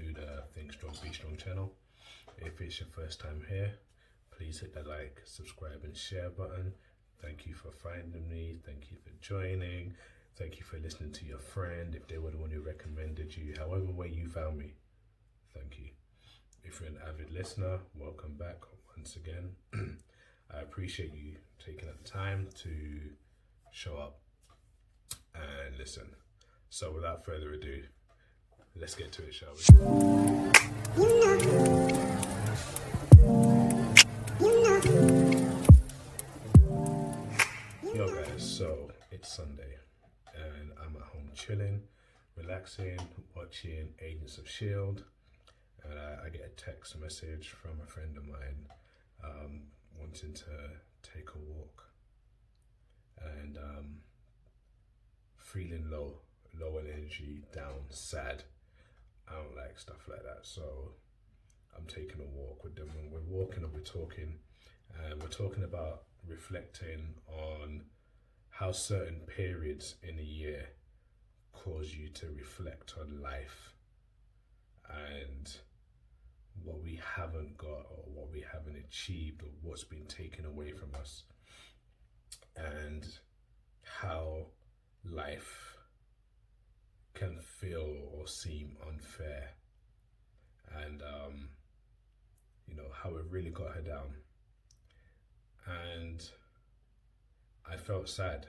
to the Think Strong Be Strong channel. If it's your first time here, please hit the like, subscribe and share button. Thank you for finding me, thank you for joining, thank you for listening to your friend if they were the one who recommended you, however way you found me, thank you. If you're an avid listener, welcome back once again. I appreciate you taking the time to show up and listen. So without further ado, let's get to it, shall we? Yo guys, so it's Sunday and I'm at home chilling, relaxing, watching Agents of S.H.I.E.L.D. and I get a text message from a friend of mine wanting to take a walk and feeling low on energy, down, sad. I don't like stuff like that, so I'm taking a walk with them and we're walking and we're talking and we're talking about reflecting on how certain periods in a year cause you to reflect on life and what we haven't got or what we haven't achieved or what's been taken away from us and how life can feel or seem unfair and how it really got her down. And I felt sad.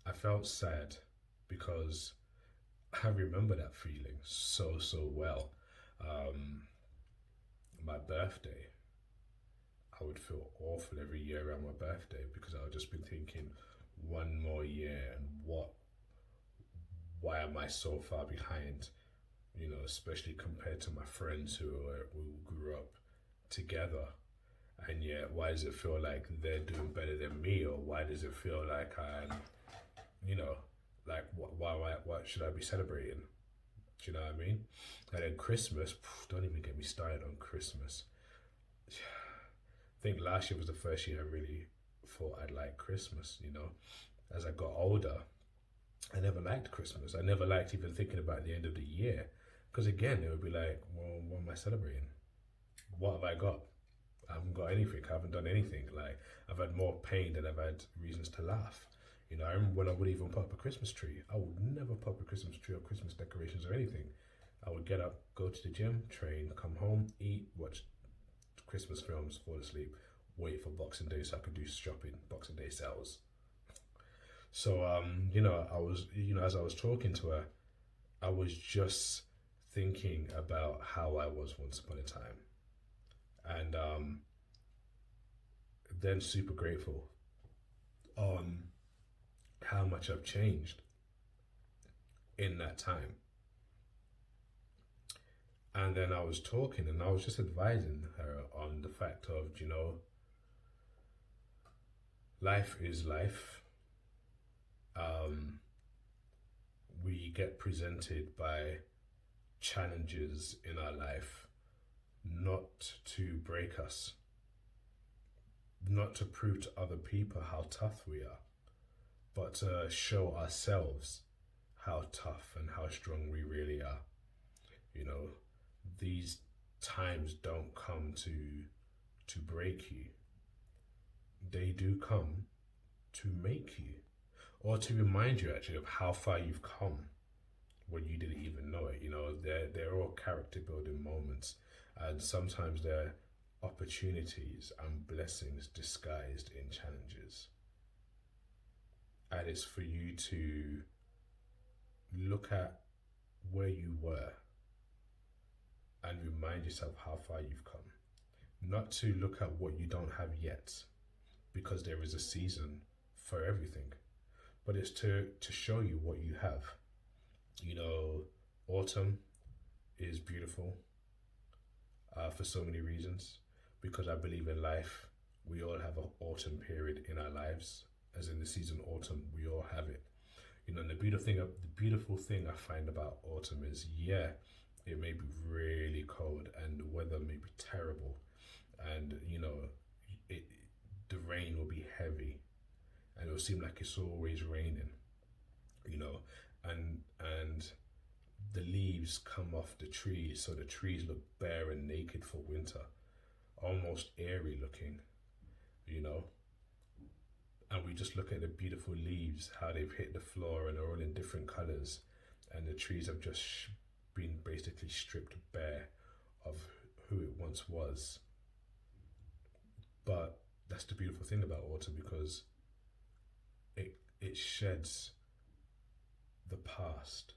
I felt sad because I remember that feeling so well. My birthday, I would feel awful every year around my birthday because I would just be thinking one more year and why am I so far behind, especially compared to my friends who grew up together. And yet, why does it feel like they're doing better than me? Or why does it feel like I'm, why should I be celebrating? Do you know what I mean? And then Christmas, don't even get me started on Christmas. I think last year was the first year I really thought I'd like Christmas, As I got older, I never liked Christmas. I never liked even thinking about the end of the year. Because again, it would be like, well, what am I celebrating? What have I got? I haven't got anything. I haven't done anything. Like, I've had more pain than I've had reasons to laugh. I remember when I would even put up a Christmas tree. I would never put up a Christmas tree or Christmas decorations or anything. I would get up, go to the gym, train, come home, eat, watch Christmas films, fall asleep, wait for Boxing Day so I could do shopping, Boxing Day sales. So, I was, as I was talking to her, I was just thinking about how I was once upon a time. And then super grateful on how much I've changed in that time. And then I was talking and I was just advising her on the fact of, life is life. We get presented by challenges in our life not to break us, not to prove to other people how tough we are, but to show ourselves how tough and how strong we really are. These times don't come to break you. They do come to make you, or to remind you actually of how far you've come when you didn't even know it. They're all character building moments, and sometimes they're opportunities and blessings disguised in challenges. And it's for you to look at where you were and remind yourself how far you've come. Not to look at what you don't have yet, because there is a season for everything, but it's to show you what you have. Autumn is beautiful for so many reasons, because I believe in life, we all have an autumn period in our lives, as in the season autumn, we all have it. And the beautiful thing I find about autumn is, it may be really cold and the weather may be terrible, and the rain will be heavy and it will seem like it's always raining, and the leaves come off the trees, so the trees look bare and naked for winter, almost eerie looking, you know. And we just look at the beautiful leaves, how they've hit the floor and they're all in different colors, and the trees have just been basically stripped bare of who it once was. But that's the beautiful thing about autumn, because it sheds the past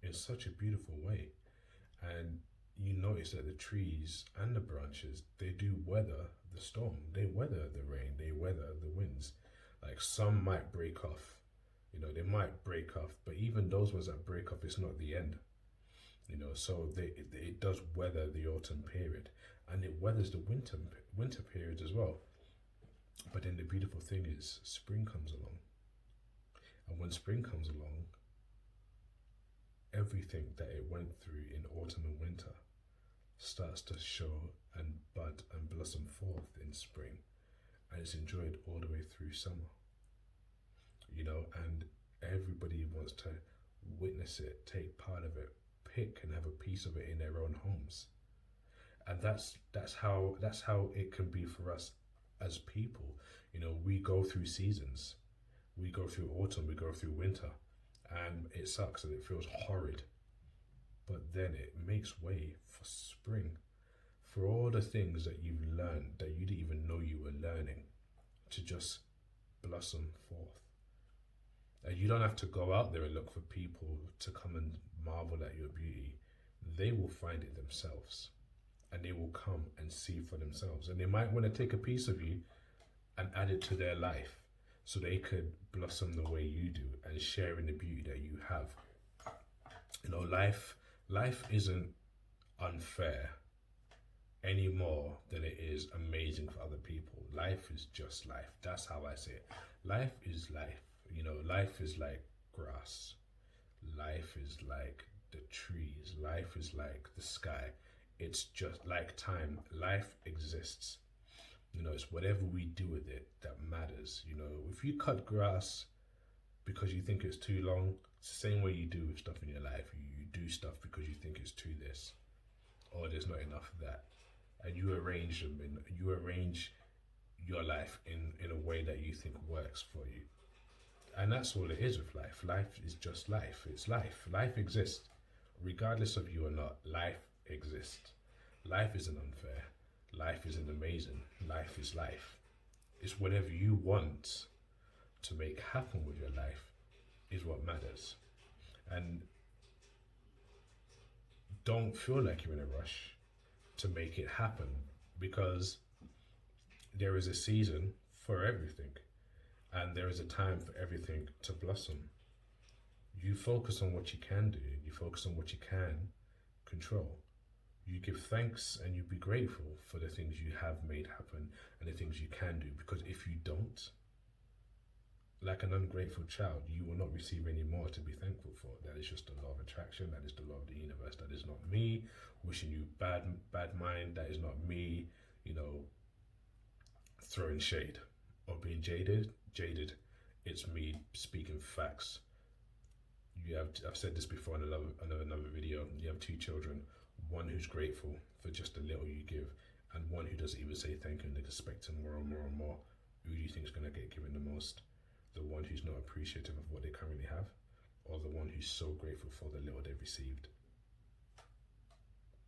in such a beautiful way. And you notice that the trees and the branches, they do weather the storm, they weather the rain, they weather the winds. Like some might break off, you know, they might break off, but even those ones that break off, it's not the end, you know. So it does weather the autumn period, and it weathers the winter period as well. But then the beautiful thing is spring comes along, and when spring comes along, everything that it went through in autumn and winter starts to show and bud and blossom forth in spring, and it's enjoyed all the way through summer, you know. And everybody wants to witness it, take part of it, pick and have a piece of it in their own homes. And that's how it can be for us as people. You know, we go through seasons, we go through autumn, we go through winter, and it sucks and it feels horrid, but then it makes way for spring, for all the things that you've learned that you didn't even know you were learning, to just blossom forth. And you don't have to go out there and look for people to come and marvel at your beauty. They will find it themselves, and they will come and see for themselves, and they might want to take a piece of you and add it to their life, so they could blossom the way you do and share in the beauty that you have. You know, life isn't unfair any more than it is amazing for other people. Life is just life. That's how I say it. Life is life. You know, life is like grass. Life is like the trees. Life is like the sky. It's just like time. Life exists. You know, it's whatever we do with it that matters. You know, if you cut grass because you think it's too long, it's the same way you do with stuff in your life. You do stuff because you think it's too this, or there's not enough of that, and you arrange them, and you arrange your life in a way that you think works for you. And that's all it is with life. Life is just life. It's life. Life exists, regardless of you or not. Life exists. Life isn't unfair. Life isn't amazing. Life is life. It's whatever you want to make happen with your life is what matters. And don't feel like you're in a rush to make it happen, because there is a season for everything, and there is a time for everything to blossom. You focus on what you can do, you focus on what you can control. You give thanks and you be grateful for the things you have made happen and the things you can do, because if you don't, like an ungrateful child, you will not receive any more to be thankful for. That is just the law of attraction. That is the law of the universe. That is not me wishing you bad mind. That is not me, you know, throwing shade or being jaded. It's me speaking facts. I've said this before in another video. You have two children, one who's grateful for just a little you give, and one who doesn't even say thank you and they're expecting more and more and more. Who do you think is going to get given the most? The one who's not appreciative of what they currently have, or the one who's so grateful for the little they've received?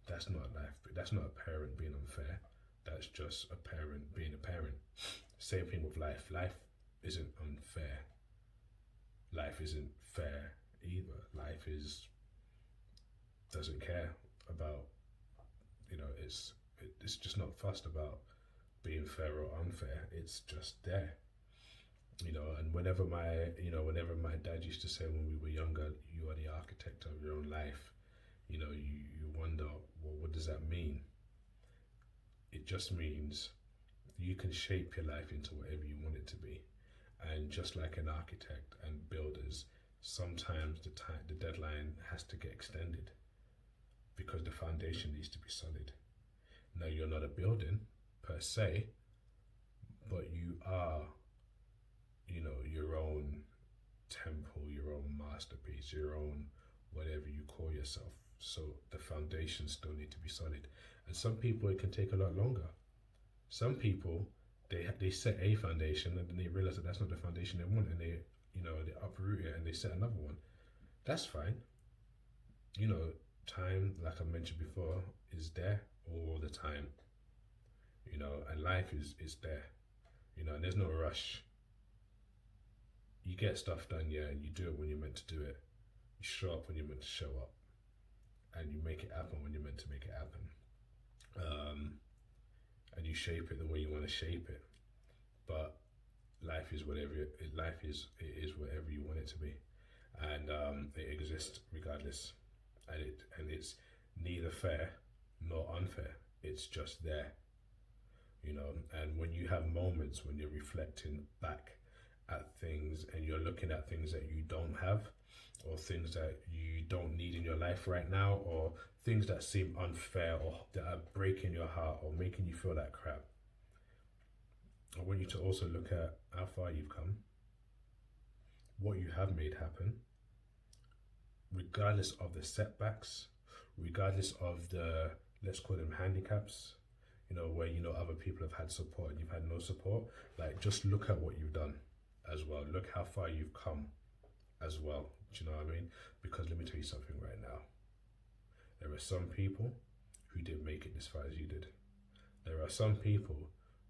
That's not life. That's not a parent being unfair. That's just a parent being a parent. Same thing with life. Life isn't unfair. Life isn't fair either. Life doesn't care about, you know, it's just not fussed about being fair or unfair. It's just there. You know, and whenever my dad used to say when we were younger, you are the architect of your own life, you know, you wonder, well, what does that mean? It just means you can shape your life into whatever you want it to be. And just like an architect and builders, sometimes the deadline has to get extended because the foundation needs to be solid. Now, you're not a building per se, but you are, you know, your own temple, your own masterpiece, your own whatever you call yourself. So the foundations still need to be solid. And some people, it can take a lot longer. Some people, they set a foundation and then they realize that that's not the foundation they want, and they uproot it and they set another one. That's fine. Time, like I mentioned before, is there all the time. And life is there. And there's no rush. You get stuff done, yeah, and you do it when you're meant to do it. You show up when you're meant to show up, and you make it happen when you're meant to make it happen. And you shape it the way you want to shape it. But life is whatever it is whatever you want it to be, and it exists regardless, and it's neither fair nor unfair. It's just there. And when you have moments when you're reflecting back at things and you're looking at things that you don't have, or things that you don't need in your life right now, or things that seem unfair or that are breaking your heart or making you feel like crap, I want you to also look at how far you've come, what you have made happen, regardless of the setbacks, regardless of the, let's call them handicaps, where other people have had support and you've had no support. Like, just look at what you've done as well. Look how far you've come as well. Do you know what I mean? Because let me tell you something right now. There are some people who didn't make it as far as you did. There are some people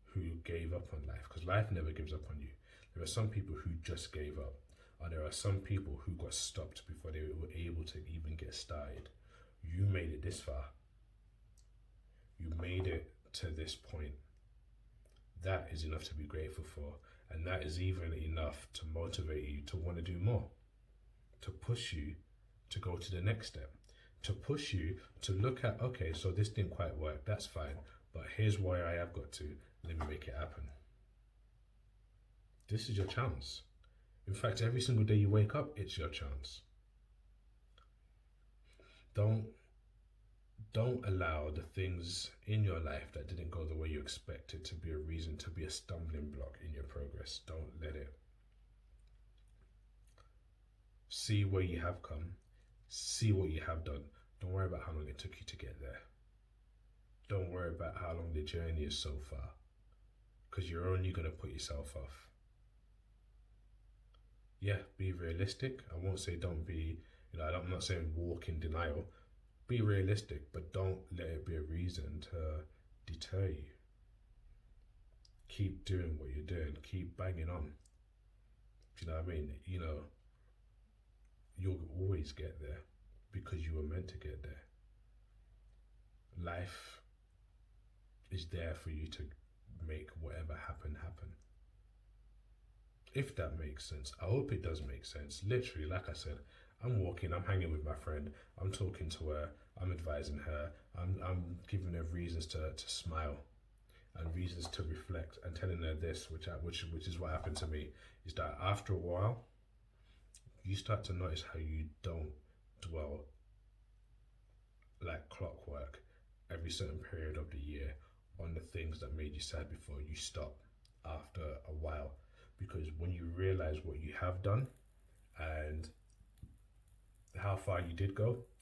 who gave up on life, because life never gives up on you. There are some people who just gave up. Or there are some people who got stopped before they were able to even get started. You made it this far. You made it to this point. That is enough to be grateful for. And that is even enough to motivate you to want to do more. To push you to go to the next step. To push you to look at, okay, so this didn't quite work, that's fine. But here's why I have got to. Let me make it happen. This is your chance. In fact, every single day you wake up, it's your chance. Don't allow the things in your life that didn't go the way you expected to be a reason, to be a stumbling block in your progress. Don't let it. See where you have come. See what you have done. Don't worry about how long it took you to get there. Don't worry about how long the journey is so far, because you're only going to put yourself off. Yeah, be realistic. I won't say don't be, I'm not saying walk in denial. Be realistic, but don't let it be a reason to deter you. Keep doing what you're doing. Keep banging on. Do you know what I mean? You'll always get there because you were meant to get there. Life is there for you to make whatever happen. If that makes sense. I hope it does make sense. Literally, like I said, I'm walking, I'm hanging with my friend, I'm talking to her, I'm advising her, I'm giving her reasons to smile and reasons to reflect, and telling her this, which is what happened to me, is that after a while, you start to notice how you don't dwell like clockwork every certain period of the year on the things that made you sad before. You stop after a while, because when you realize what you have done and how far you did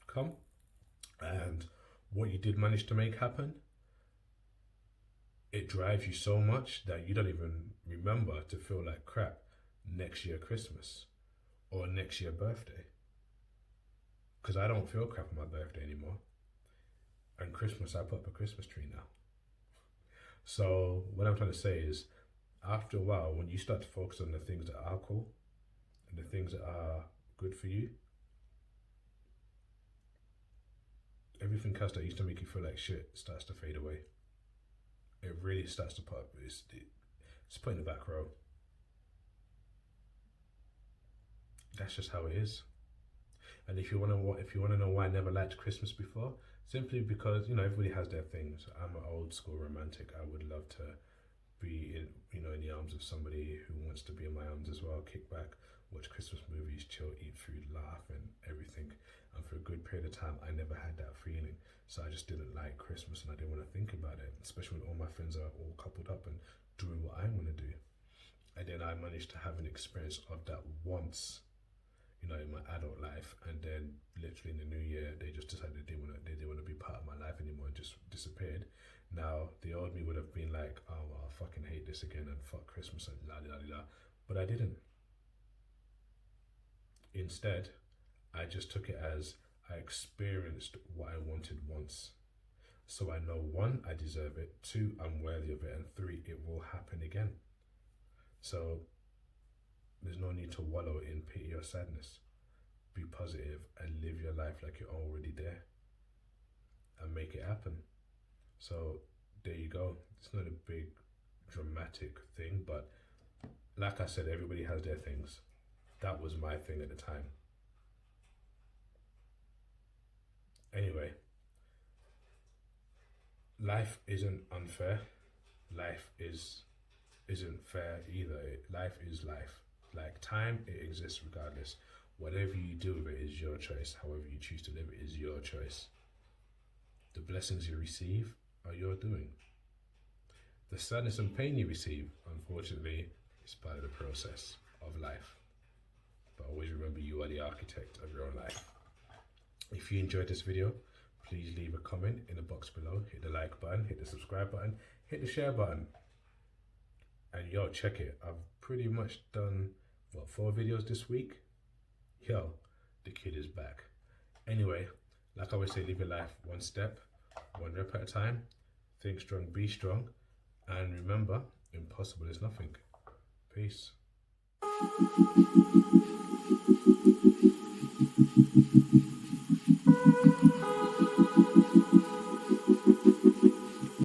come and what you did manage to make happen, it drives you so much that you don't even remember to feel like crap next year Christmas or next year birthday. Because I don't feel crap on my birthday anymore. And Christmas, I put up a Christmas tree now. So what I'm trying to say is, after a while, when you start to focus on the things that are cool and the things that are good for you, everything else that used to make you feel like shit starts to fade away. It really starts to put, it's put in the back row. That's just how it is. And if you want to know why I never liked Christmas before, simply because everybody has their things. I'm an old school romantic. I would love to be in the arms of somebody who wants to be in my arms as well. Kick back, watch Christmas movies, chill, eat food, laugh, and everything. And for a good period of time, I never had that feeling. So I just didn't like Christmas, and I didn't want to think about it, especially when all my friends are all coupled up and doing what I want to do. And then I managed to have an experience of that once you know, in my adult life, and then literally in the new year they just decided they didn't want to be part of my life anymore and just disappeared. Now the old me would have been like, oh well, I fucking hate this again and fuck Christmas and la la la la, but I didn't. Instead, I just took it as I experienced what I wanted once. So I know, one, I deserve it, two, I'm worthy of it, and three, it will happen again. So there's no need to wallow in pity or sadness. Be positive and live your life like you're already there and make it happen. So there you go. It's not a big dramatic thing, but like I said, everybody has their things. That was my thing at the time. Anyway, life isn't unfair. Life isn't fair either. Life is life. Like time, it exists regardless. Whatever you do with it is your choice. However you choose to live it is your choice. The blessings you receive are your doing. The sadness and pain you receive, unfortunately, is part of the process of life. But always remember, you are the architect of your own life. If you enjoyed this video, please leave a comment in the box below. Hit the like button, hit the subscribe button, hit the share button. And yo, check it. I've pretty much done, 4 videos this week? Yo, the kid is back. Anyway, like I always say, live your life one step, one rep at a time. Think strong, be strong. And remember, impossible is nothing. Peace.